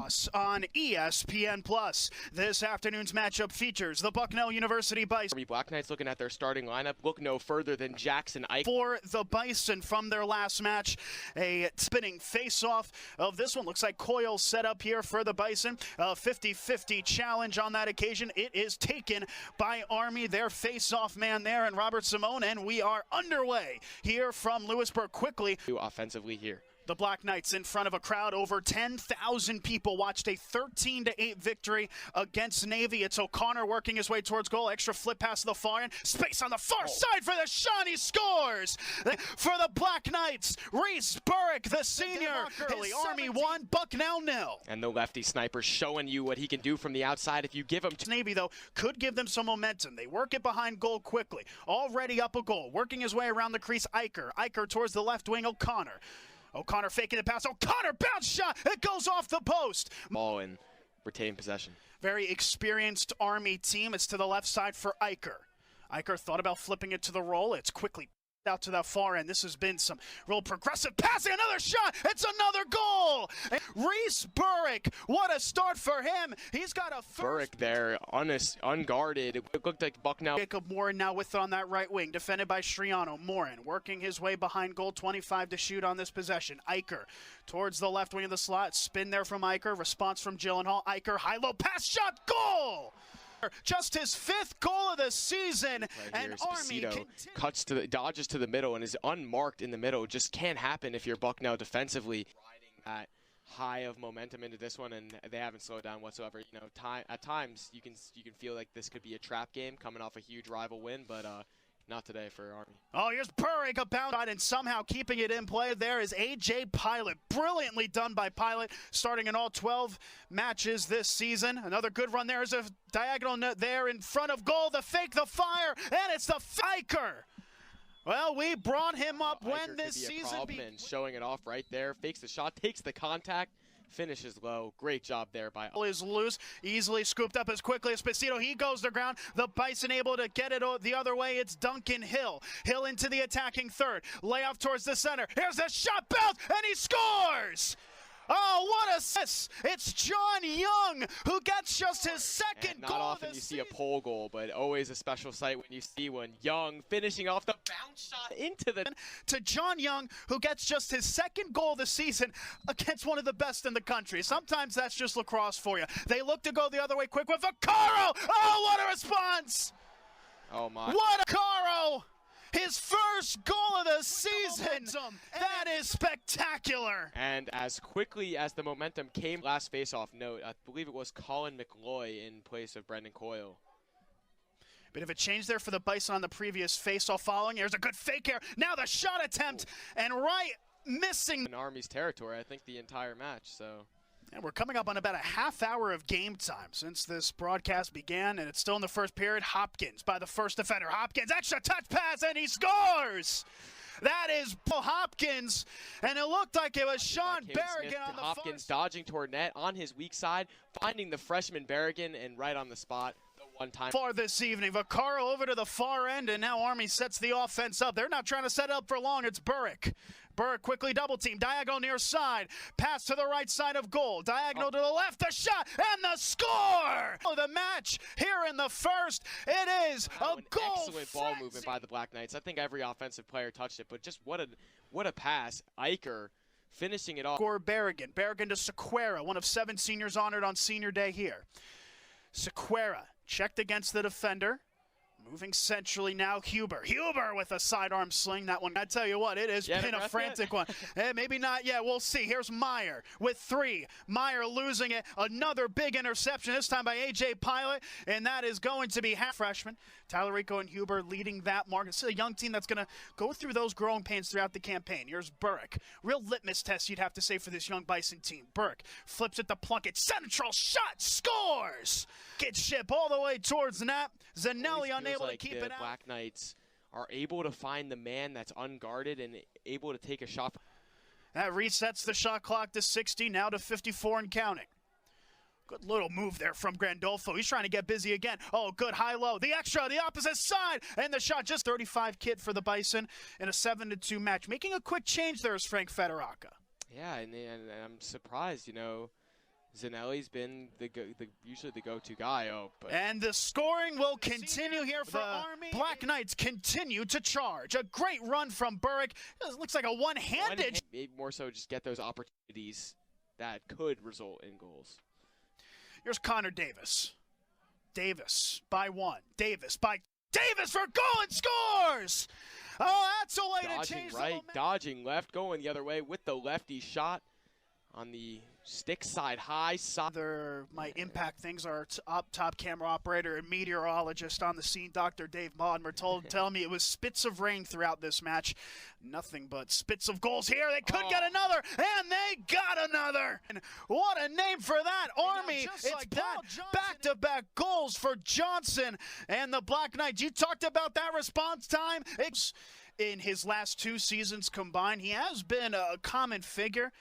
Lacrosse on ESPN+. This afternoon's matchup features the Bucknell University Bison. Black Knights looking at their starting lineup. Look no further than Jackson Ike. For the Bison from their last match, a spinning face-off of this one. Looks like Coyle set up here for the Bison. A 50-50 challenge on that occasion. It is taken by Army, their face-off man there, and Robert Simone, and we are underway here from Lewisburg quickly. Offensively here. The Black Knights in front of a crowd. Over 10,000 people watched a 13-8 victory against Navy. It's O'Connor working his way towards goal. Extra flip pass to the far end. Space on the far side for the shot. He scores for the Black Knights. Reese Burrick, the senior. Early Army 1, Bucknell 0. And the lefty sniper showing you what he can do from the outside if you give him. Navy, though, could give them some momentum. They work it behind goal quickly. Already up a goal. Working his way around the crease, Iker. Iker towards the left wing, O'Connor. O'Connor faking the pass. O'Connor bounce shot. It goes off the post. Ball and retain possession. Very experienced Army team. It's to the left side for Iker. Iker thought about flipping it to the roll. It's quickly out to that far end. This has been some real progressive passing. Another shot. It's another goal. Reese Burrick. What a start for him. He's got a first. Burrick there, unguarded. It looked like Bucknell. Jacob Morin now with on that right wing, defended by Striano. Morin working his way behind goal, 25 to shoot on this possession. Iker towards the left wing of the slot. Spin there from Iker. Response from Gyllenhaal. Iker, high-low pass, shot, goal! Just his 5th goal of the season, right and Army cuts to the dodges to the middle and is unmarked in the middle. Just can't happen if you're Bucknell defensively. Riding that high of momentum into this one, and they haven't slowed down whatsoever. You know, at times you can feel like this could be a trap game coming off a huge rival win, but not today for Army. Oh, here's Burrick, a bounce, and somehow keeping it in play. There is A.J. Pilot. Brilliantly done by Pilot, starting in all 12 matches this season. Another good run there. Is a diagonal net there in front of goal. The fake, the fire, and it's the Iker. Well, we brought him up when this season began. Showing it off right there. Fakes the shot, takes the contact. Finishes low. Great job there by. Is loose, easily scooped up as quickly as Spacito. He goes to ground. The Bison able to get it the other way. It's Duncan Hill. Hill into the attacking third. Layoff towards the center. Here's a shot, bounce, and he scores! Oh, what a assist! It's John Young who gets just his second goal. Not often you see a pole goal, but always a special sight when you see one. Young finishing off the bounce shot into the. To John Young, who gets just his second goal of the season against one of the best in the country. Sometimes that's just lacrosse for you. They look to go the other way quick with Vaccaro. Oh, what a response! Oh my! What a Caro! His first goal of the season. That is spectacular. And as quickly as the momentum came, last face-off note, I believe it was Colin McLoy in place of Brendan Coyle. Bit of a change there for the Bison on the previous face-off following. Here's a good fake here. Now the shot attempt, and right missing. In Army's territory, I think the entire match, so. And we're coming up on about a half hour of game time since this broadcast began, and it's still in the first period. Hopkins by the first defender. Hopkins, extra touch pass, and he scores! That is Hopkins, and it looked like it was Sean Berrigan on the Hopkins dodging toward net on his weak side, finding the freshman Berrigan, and right on the spot. One time far this evening. Vaccaro over to the far end, and now Army sets the offense up. They're not trying to set it up for long. It's Burrick. Burrick quickly double team. Diagonal near side. Pass to the right side of goal. Diagonal to the left. The shot and the score. Oh, the match here in the first. It is a goal. Excellent ball movement by the Black Knights. I think every offensive player touched it, but just what a pass. Iker finishing it off. Score Berrigan. Berrigan to Sequeira, one of 7 seniors honored on senior day here. Sequeira checked against the defender. Moving centrally now, Huber. Huber with a sidearm sling. That one, I tell you what, it has been a frantic one. Maybe not yet. We'll see. Here's Meyer with 3. Meyer losing it. Another big interception, this time by A.J. Pilot, and that is going to be half freshman. Tyler Rico and Huber leading that mark. It's a young team that's going to go through those growing pains throughout the campaign. Here's Burrick. Real litmus test, you'd have to say, for this young Bison team. Burrick flips it to Plunkett. Central shot. Scores! Gets ship all the way towards the net. Zanelli unable to keep it out. Black Knights are able to find the man that's unguarded and able to take a shot. That resets the shot clock to 60, now to 54 and counting. Good little move there from Grandolfo. He's trying to get busy again. Oh, good high-low. The extra, the opposite side, and the shot. Just 35 kit for the Bison in a 7-2 match. Making a quick change there is Frank Federaca. Yeah, and I'm surprised, you know. Zanelli's been usually the go-to guy. And the scoring will continue here for Army. Black Knights continue to charge. A great run from Burrick. It looks like a one-handed. Maybe more so just get those opportunities that could result in goals. Here's Connor Davis. Davis by one. Davis for goal and scores! Oh, that's a way to change right, the dodging left, going the other way with the lefty shot on the stick side, high side. Might impact things. Our top camera operator and meteorologist on the scene, Dr. Dave Maudin, tell me it was spits of rain throughout this match. Nothing but spits of goals here. They could get another, and they got another. And what a name for that, Army. It's like back-to-back goals for Johnson and the Black Knights. You talked about that response time. In his last 2 seasons combined, he has been a common figure.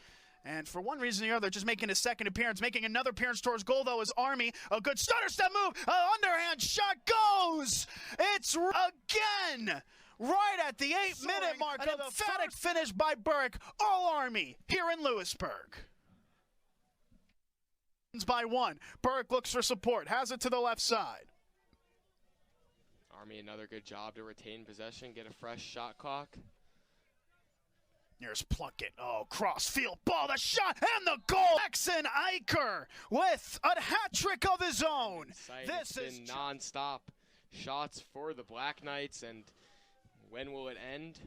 And for one reason or the other, just making his second appearance, making another appearance towards goal, though, is Army. A good stutter step move. Underhand shot goes. It's again right at the 8-minute mark. An emphatic finish by Burrick. All Army here in Lewisburg. By one. Burrick looks for support. Has it to the left side. Army, another good job to retain possession, get a fresh shot clock. Here's Plunkett. Oh, cross field ball, the shot, and the goal. Jackson Eicher with a hat trick of his own. This is non-stop shots for the Black Knights, and when will it end?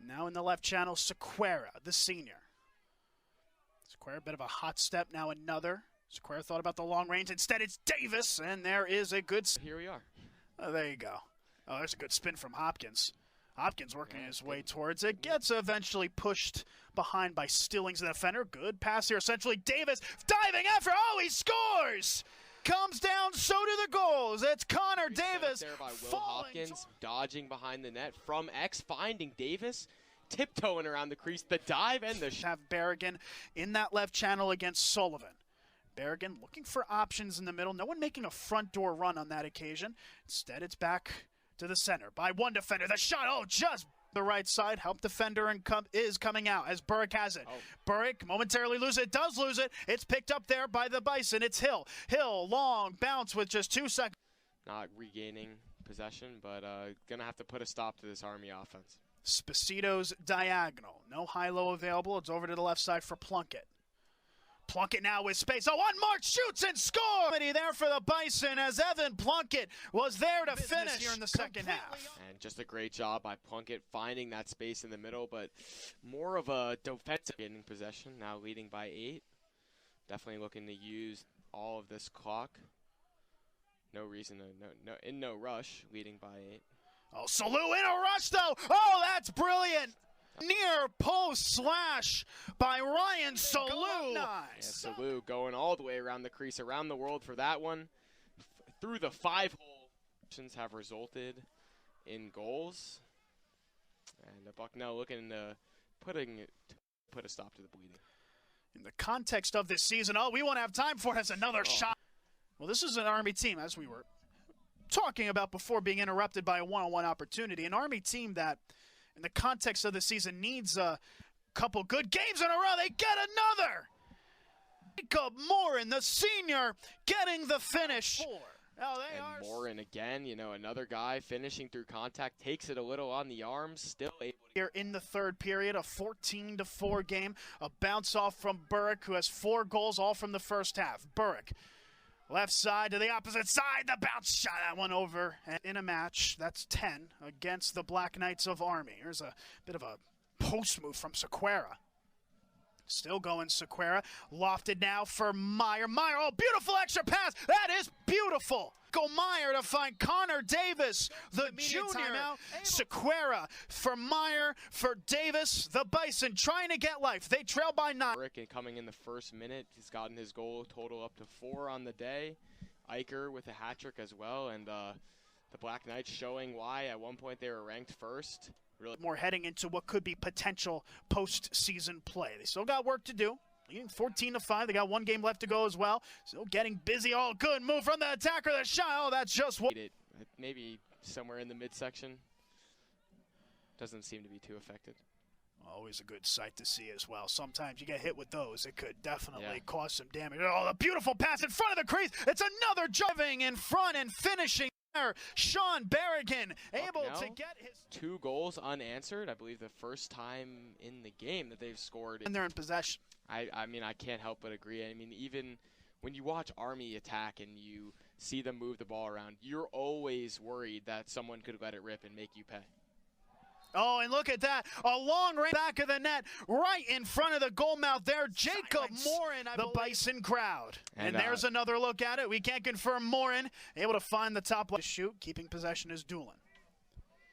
Now in the left channel, Sequeira, the senior. Sequeira, a bit of a hot step, now another. Sequeira thought about the long range. Instead, it's Davis, and there is a good... Here we are. Oh, there you go. Oh, there's a good spin from Hopkins. Hopkins working his way towards it. Gets eventually pushed behind by Stillings, the defender. Good pass here. Essentially, Davis diving effort. Oh, he scores! Comes down, so do the goals. It's Connor Davis. There by Will Hopkins, dodging behind the net from X, finding Davis, tiptoeing around the crease. The dive and the... Have Berrigan in that left channel against Sullivan. Berrigan looking for options in the middle. No one making a front door run on that occasion. Instead, it's back to the center by one defender. The shot, just the right side. Help defender is coming out as Burrick has it. Burrick momentarily does lose it. It's picked up there by the Bison. It's Hill. Hill, long bounce with just 2 seconds. Not regaining possession, but gonna have to put a stop to this Army offense. Spacito's diagonal. No high-low available. It's over to the left side for Plunkett. Plunkett now with space. Unmarked shoots and scores! There for the Bison as Evan Plunkett was there to finish here in the second half. And just a great job by Plunkett finding that space in the middle, but more of a defensive getting possession, now leading by 8. Definitely looking to use all of this clock. No reason to, no rush, leading by 8. Oh, Salou in a rush though! Oh, that's brilliant! Near post slash by Ryan Salou. Nice. Yeah, Salou going all the way around the crease, around the world for that one. Through the 5-hole, options have resulted in goals. And Bucknell looking to put a stop to the bleeding. In the context of this season, we won't have time for it as another shot. Well, this is an Army team, as we were talking about before being interrupted by a one-on-one opportunity. An Army team that, in the context of the season, needs a couple good games in a row. They get another. Jacob Morin, the senior, getting the finish. And Morin again, another guy finishing through contact, takes it a little on the arms, still able to... Here in the third period, a 14-4 game. A bounce off from Burrick, who has 4 goals, all from the first half. Burrick, left side to the opposite side. The bounce shot, that one over. And in a match, that's 10 against the Black Knights of Army. Here's a bit of a post move from Sequeira. Still going Sequeira. Lofted now for Meyer. Meyer, beautiful extra pass. That is beautiful. Go Meyer to find Connor Davis, the junior. Sequeira for Meyer, for Davis. The Bison trying to get life. They trail by 9. Rick coming in the first minute. He's gotten his goal total up to 4 on the day. Eicher with a hat trick as well. And the Black Knights showing why at one point they were ranked first. Really more heading into what could be potential postseason play. They still got work to do. Leading 14-5. They got 1 game left to go as well. Still getting busy. Good move from the attacker. The shot. That's just what. Maybe somewhere in the midsection. Doesn't seem to be too affected. Always a good sight to see as well. Sometimes you get hit with those. It could definitely cause some damage. Oh, the beautiful pass in front of the crease. It's another driving in front and finishing there. Sean Berrigan able to get his 2 goals unanswered. I believe the first time in the game that they've scored. And they're in possession. I mean, I can't help but agree. I mean, even when you watch Army attack and you see them move the ball around, you're always worried that someone could let it rip and make you pay. Oh, and look at that. A long range back of the net right in front of the goal mouth there. Jacob Morin, the Bison crowd. And there's another look at it. We can't confirm Morin able to find the top left. Shoot, keeping possession is Doolin.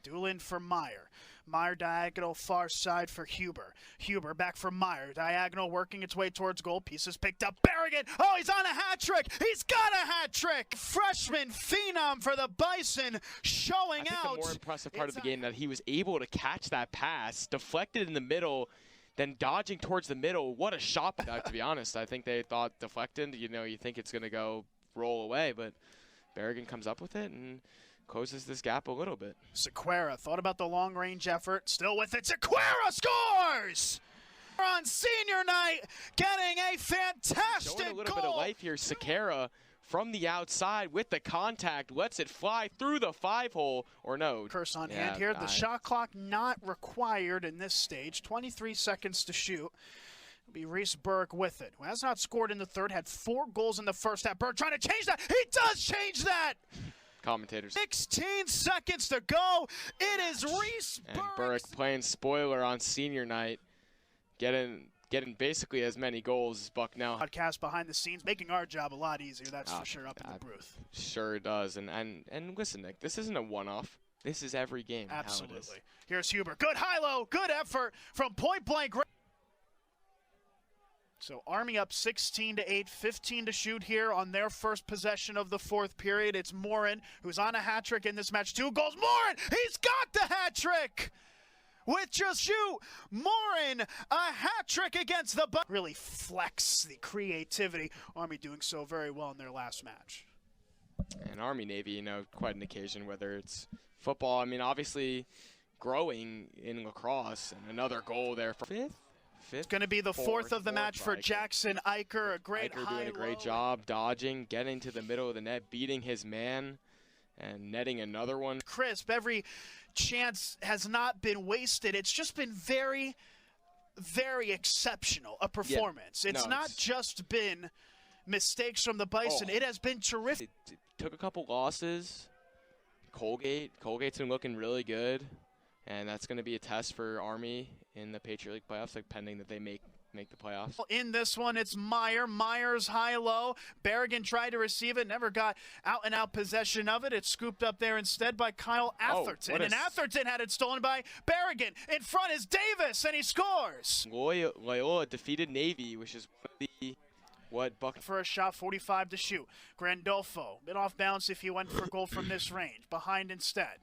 Doolin for Meyer. Meyer diagonal far side for Huber. Huber back for Meyer. Diagonal working its way towards goal. Pieces picked up. Berrigan. Oh, he's on a hat trick. He's got a hat trick. Freshman phenom for the Bison showing out. I think the more impressive part of the game that he was able to catch that pass, deflected in the middle, then dodging towards the middle. What a shot. To be honest, I think they thought deflected. You know, you think it's going to go roll away, but Berrigan comes up with it and closes this gap a little bit. Sequeira thought about the long-range effort. Still with it. Sequeira scores! On senior night, getting a fantastic Showing a little goal. bit of life here. Sequeira from the outside with the contact. Lets it fly through the 5-hole. Or no. Curse on hand here. The shot clock not required in this stage. 23 seconds to shoot. It'll be Reese Berg with it, who has not scored in the third. Had 4 goals in the first half. Berg trying to change that. He does change that! Commentators. 16 seconds to go. It is Reese and Burke playing spoiler on senior night, getting basically as many goals as Bucknell. Podcast behind the scenes, making our job a lot easier. That's for sure up in the booth. Sure does. And listen, Nick, this isn't a one-off. This is every game. Absolutely. Here's Huber. Good high-low. Good effort from point blank. So Army up 16-8, 15 to shoot here on their first possession of the fourth period. It's Morin, who's on a hat trick in this match. 2 goals. Morin, he's got the hat trick with just shoot. Morin, a hat trick against the Buck. Really flex the creativity. Army doing so very well in their last match. And Army-Navy, you know, quite an occasion, whether it's football. I mean, obviously growing in lacrosse, and another goal there for fifth. It's going to be the fourth of the match for Jackson Eicher. A great high doing a great job dodging, getting to the middle of the net, beating his man, and netting another one. Crisp. Every chance has not been wasted. It's just been very, very exceptional a performance. It's not just been mistakes from the Bison. It has been terrific. It took a couple losses. Colgate's been looking really good. And that's going to be a test for Army in the Patriot League playoffs, like pending that they make the playoffs. In this one, it's Meyer. Meyer's high-low. Berrigan tried to receive it, never got out-and-out possession of it. It's scooped up there instead by Kyle Atherton. And Atherton had it stolen by Berrigan. In front is Davis, and he scores. Loyola defeated Navy, which is for a shot, 45 to shoot. Grandolfo, bit off balance if he went for goal from this range. Behind instead.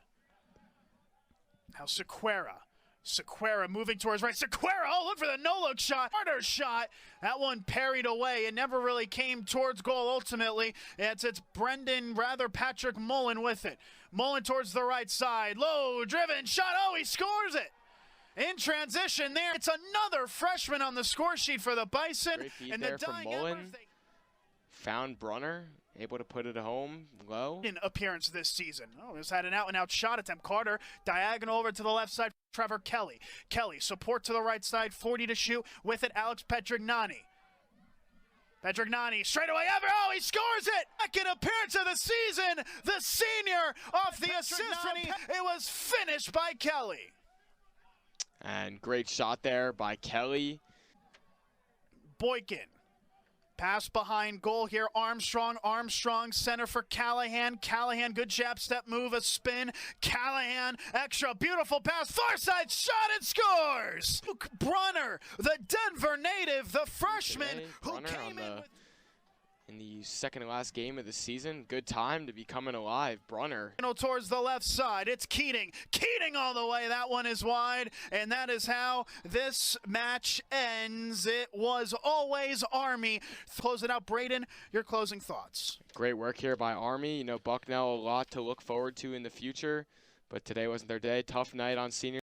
Now Sequeira moving towards right. Sequeira, oh, look for the no-look shot. Harder shot. That one parried away. It never really came towards goal ultimately. It's Patrick Mullen with it. Mullen towards the right side. Low driven shot. Oh, he scores it. In transition there. It's another freshman on the score sheet for the Bison. Great feed there from Mullen. Found Brunner. Able to put it home low. In appearance this season. Oh, he's had an out-and-out shot attempt. Carter, diagonal over to the left side. Trevor Kelly. Kelly, support to the right side. 40 to shoot. With it, Alex Petrignani. Petrignani, straight away. Oh, he scores it! Second appearance of the season. The senior off the assist from it was finished by Kelly. And great shot there by Kelly. Boykin. Pass behind goal here. Armstrong, center for Callahan. Callahan, good jab, step move, a spin. Callahan, extra, beautiful pass, far side shot and scores! Luke Brunner, the Denver native, the freshman who came in the second to last game of the season. Good time to be coming alive. Brunner. Towards the left side. It's Keating. Keating all the way. That one is wide. And that is how this match ends. It was always Army. Close it out. Braden, your closing thoughts. Great work here by Army. You know, Bucknell, a lot to look forward to in the future. But today wasn't their day. Tough night on senior.